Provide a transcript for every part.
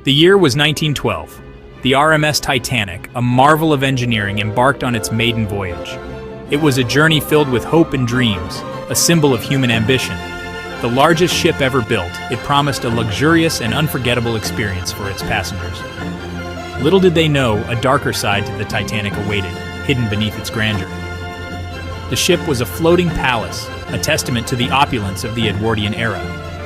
The year was 1912. The RMS Titanic, a marvel of engineering, embarked on its maiden voyage. It was a journey filled with hope and dreams, a symbol of human ambition. The largest ship ever built, it promised a luxurious and unforgettable experience for its passengers. Little did they know, a darker side to the Titanic awaited, hidden beneath its grandeur. The ship was a floating palace, a testament to the opulence of the Edwardian era.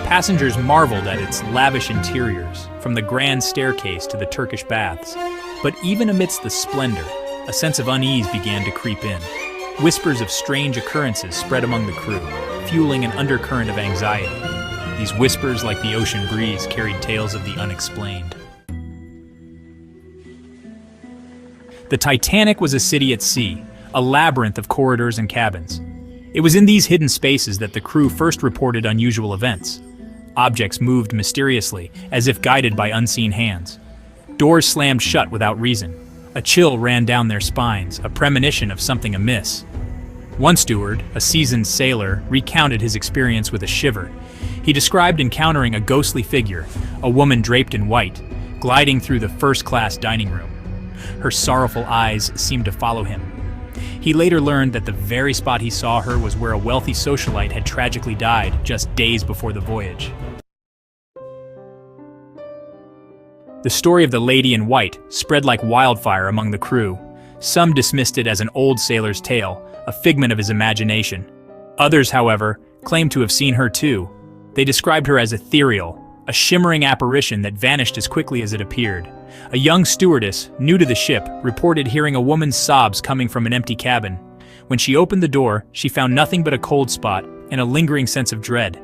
Passengers marveled at its lavish interiors, from the grand staircase to the Turkish baths. But even amidst the splendor, a sense of unease began to creep in. Whispers of strange occurrences spread among the crew, fueling an undercurrent of anxiety. These whispers, like the ocean breeze, carried tales of the unexplained. The Titanic was a city at sea, a labyrinth of corridors and cabins. It was in these hidden spaces that the crew first reported unusual events. Objects moved mysteriously, as if guided by unseen hands. Doors slammed shut without reason. A chill ran down their spines, a premonition of something amiss. One steward, a seasoned sailor, recounted his experience with a shiver. He described encountering a ghostly figure, a woman draped in white, gliding through the first-class dining room. Her sorrowful eyes seemed to follow him. He later learned that the very spot he saw her was where a wealthy socialite had tragically died just days before the voyage. The story of the Lady in White spread like wildfire among the crew. Some dismissed it as an old sailor's tale, a figment of his imagination. Others, however, claimed to have seen her too. They described her as ethereal, a shimmering apparition that vanished as quickly as it appeared. A young stewardess, new to the ship, reported hearing a woman's sobs coming from an empty cabin. When she opened the door, she found nothing but a cold spot and a lingering sense of dread.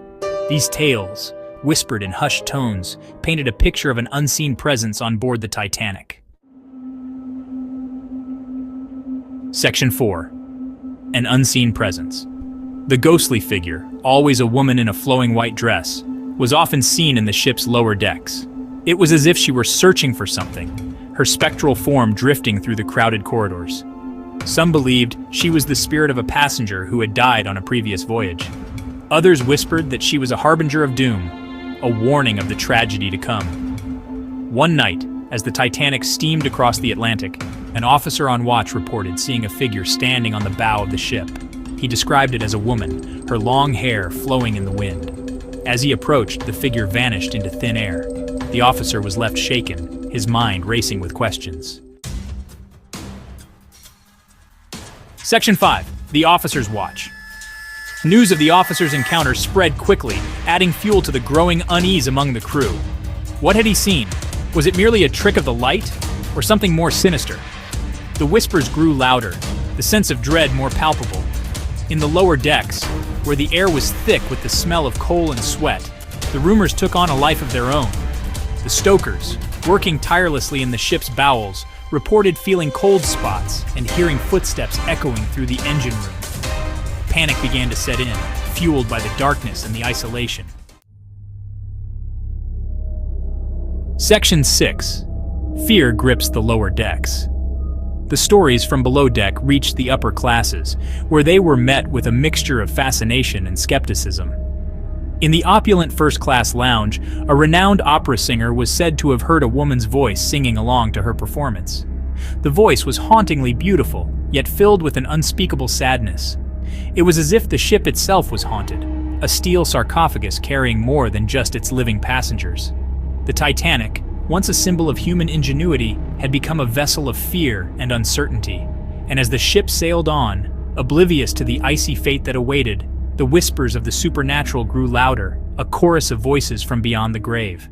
These tales, whispered in hushed tones, painted a picture of an unseen presence on board the Titanic. Section 4. An unseen presence. The ghostly figure, always a woman in a flowing white dress, was often seen in the ship's lower decks. It was as if she were searching for something, her spectral form drifting through the crowded corridors. Some believed she was the spirit of a passenger who had died on a previous voyage. Others whispered that she was a harbinger of doom, a warning of the tragedy to come. One night, as the Titanic steamed across the Atlantic, an officer on watch reported seeing a figure standing on the bow of the ship. He described it as a woman, her long hair flowing in the wind. As he approached, the figure vanished into thin air. The officer was left shaken, his mind racing with questions. Section 5. The Officer's Watch. News of the officer's encounter spread quickly, adding fuel to the growing unease among the crew. What had he seen? Was it merely a trick of the light, or something more sinister? The whispers grew louder, the sense of dread more palpable. In the lower decks, where the air was thick with the smell of coal and sweat, the rumors took on a life of their own. The stokers, working tirelessly in the ship's bowels, reported feeling cold spots and hearing footsteps echoing through the engine room. Panic began to set in, fueled by the darkness and the isolation. Section 6. Fear grips the lower decks. The stories from below deck reached the upper classes, where they were met with a mixture of fascination and skepticism. In the opulent first-class lounge, a renowned opera singer was said to have heard a woman's voice singing along to her performance. The voice was hauntingly beautiful, yet filled with an unspeakable sadness. It was as if the ship itself was haunted, a steel sarcophagus carrying more than just its living passengers. The Titanic, once a symbol of human ingenuity, had become a vessel of fear and uncertainty. And as the ship sailed on, oblivious to the icy fate that awaited, the whispers of the supernatural grew louder, a chorus of voices from beyond the grave.